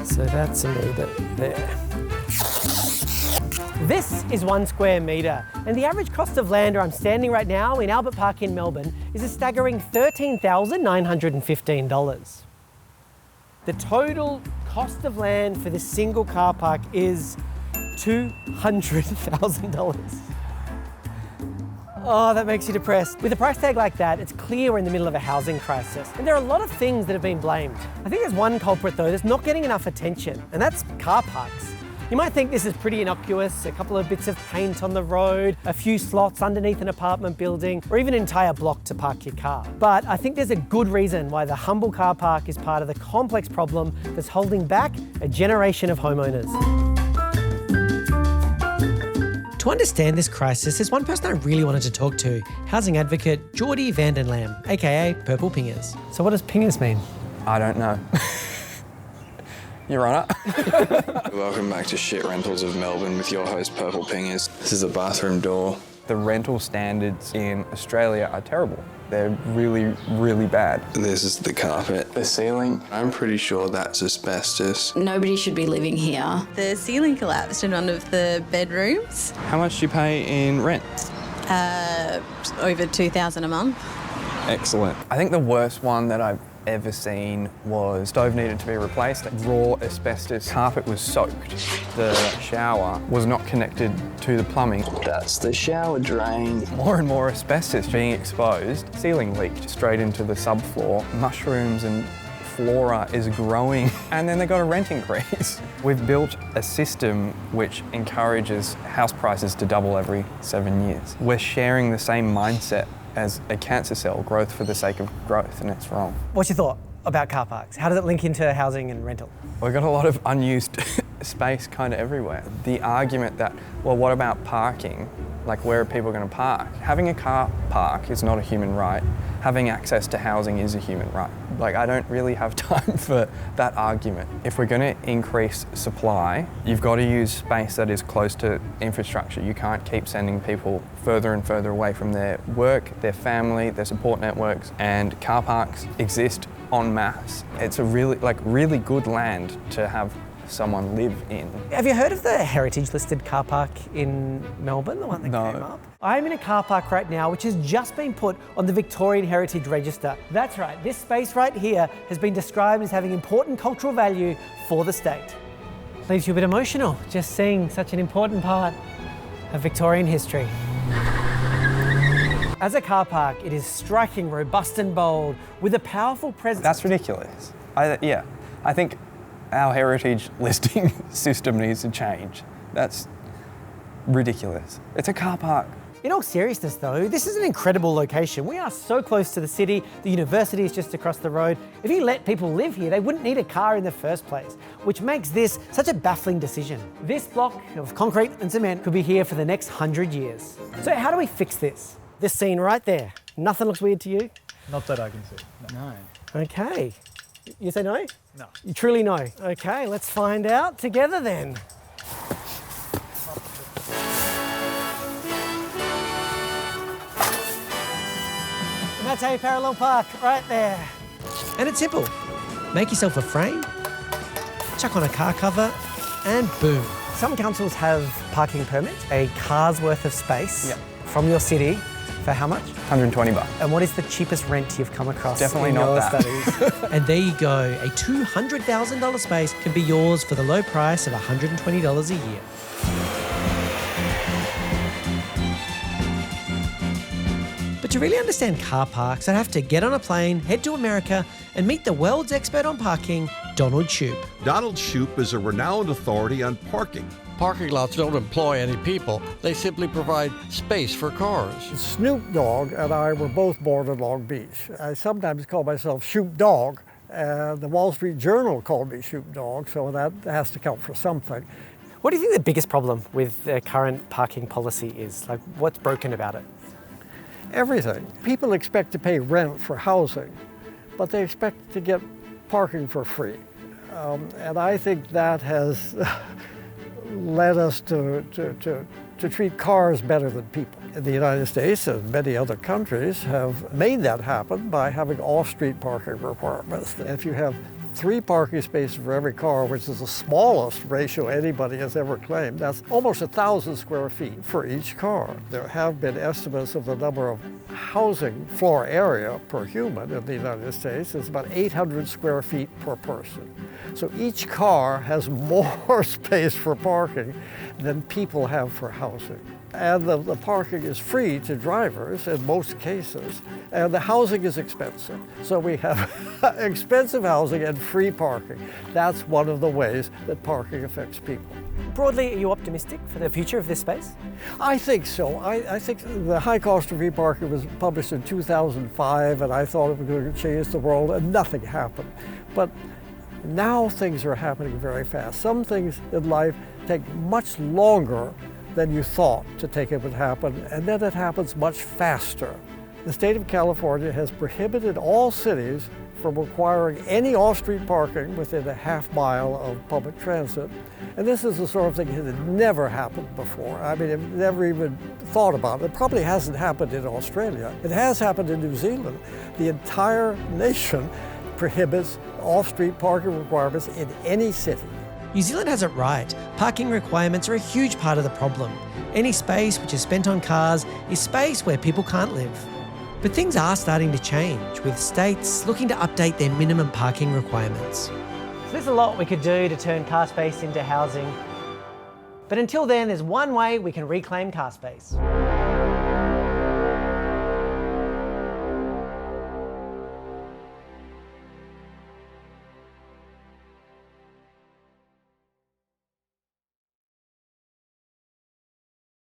So that's a metre there. This is 1 square metre, and the average cost of land where I'm standing right now in Albert Park in Melbourne is a staggering $13,915. The total cost of land for this single car park is $200,000. Oh, that makes you depressed. With a price tag like that, it's clear we're in the middle of a housing crisis. And there are a lot of things that have been blamed. I think there's one culprit though that's not getting enough attention, and that's car parks. You might think this is pretty innocuous, a couple of bits of paint on the road, a few slots underneath an apartment building, or even an entire block to park your car. But I think there's a good reason why the humble car park is part of the complex problem that's holding back a generation of homeowners. To understand this crisis, there's one person I really wanted to talk to, housing advocate Geordie Vandenlam, aka Purple Pingers. So what does pingers mean? I don't know. Your Honour. Welcome back to Shit Rentals of Melbourne with your host Purple Pingers. This is a bathroom door. The rental standards in Australia are terrible. They're really, really bad. This is the carpet. The ceiling, I'm pretty sure that's asbestos. Nobody should be living here. The ceiling collapsed in one of the bedrooms. How much do you pay in rent? Over $2,000 a month. Excellent. I think the worst one that I've ever seen was stove needed to be replaced. Raw asbestos. Carpet was soaked. The shower was not connected to the plumbing. That's the shower drain. More and more asbestos being exposed. Ceiling leaked straight into the subfloor. Mushrooms and flora is growing. And then they got a rent increase. We've built a system which encourages house prices to double every 7 years. We're sharing the same mindset as a cancer cell, growth for the sake of growth, and it's wrong. What's your thought about car parks? How does it link into housing and rental? We've got a lot of unused space kind of everywhere. The argument that, well, what about parking? Like, where are people going to park? Having a car park is not a human right. Having access to housing is a human right. Like, I don't really have time for that argument. If we're going to increase supply, you've got to use space that is close to infrastructure. You can't keep sending people further and further away from their work, their family, their support networks, and car parks exist en masse. It's a really good land to have someone live in. Have you heard of the heritage listed car park in Melbourne, the one that came up? I'm in a car park right now which has just been put on the Victorian Heritage Register. That's right, this space right here has been described as having important cultural value for the state. Leaves you a bit emotional just seeing such an important part of Victorian history. As a car park, it is striking, robust and bold with a powerful presence. That's ridiculous. I think our heritage listing system needs to change. That's ridiculous. It's a car park. In all seriousness though, this is an incredible location. We are so close to the city, the university is just across the road. If you let people live here, they wouldn't need a car in the first place, which makes this such a baffling decision. This block of concrete and cement could be here for the next 100 years. So how do we fix this? This scene right there, nothing looks weird to you? Not that I can see. No. Okay. You say no? No. You truly know? Okay, let's find out together then. And that's how you parallel park, right there. And it's simple. Make yourself a frame, chuck on a car cover, and boom. Some councils have parking permits, a car's worth of space from your city. For how much? $120. And what is the cheapest rent you've come across Definitely in not your that. studies? And there you go. A $200,000 space can be yours for the low price of $120 a year. But to really understand car parks, I'd have to get on a plane, head to America, and meet the world's expert on parking, Donald Shoup. Donald Shoup is a renowned authority on parking. Parking lots don't employ any people. They simply provide space for cars. Snoop Dogg and I were both born in Long Beach. I sometimes call myself Shoup Dog, and the Wall Street Journal called me Shoup Dog, so that has to count for something. What do you think the biggest problem with the current parking policy is? Like, what's broken about it? Everything. People expect to pay rent for housing, but they expect to get parking for free. And I think that has led us to treat cars better than people. In the United States and many other countries have made that happen by having off-street parking requirements. If you have 3 parking spaces for every car, which is the smallest ratio anybody has ever claimed. That's almost 1,000 square feet for each car. There have been estimates of the number of housing floor area per human in the United States. It's about 800 square feet per person. So each car has more space for parking than people have for housing. And the parking is free to drivers in most cases, and the housing is expensive. So we have expensive housing and free parking. That's one of the ways that parking affects people. Broadly, are you optimistic for the future of this space? I think so. I think the high cost of free parking was published in 2005, and I thought it was going to change the world, and nothing happened. But now things are happening very fast. Some things in life take much longer than you thought to take it would happen, and then it happens much faster. The state of California has prohibited all cities from requiring any off-street parking within a half mile of public transit. And this is the sort of thing that had never happened before. I mean, I've never even thought about it. It probably hasn't happened in Australia. It has happened in New Zealand. The entire nation prohibits off-street parking requirements in any city. New Zealand has it right. Parking requirements are a huge part of the problem. Any space which is spent on cars is space where people can't live. But things are starting to change, with states looking to update their minimum parking requirements. So there's a lot we could do to turn car space into housing. But until then, there's one way we can reclaim car space.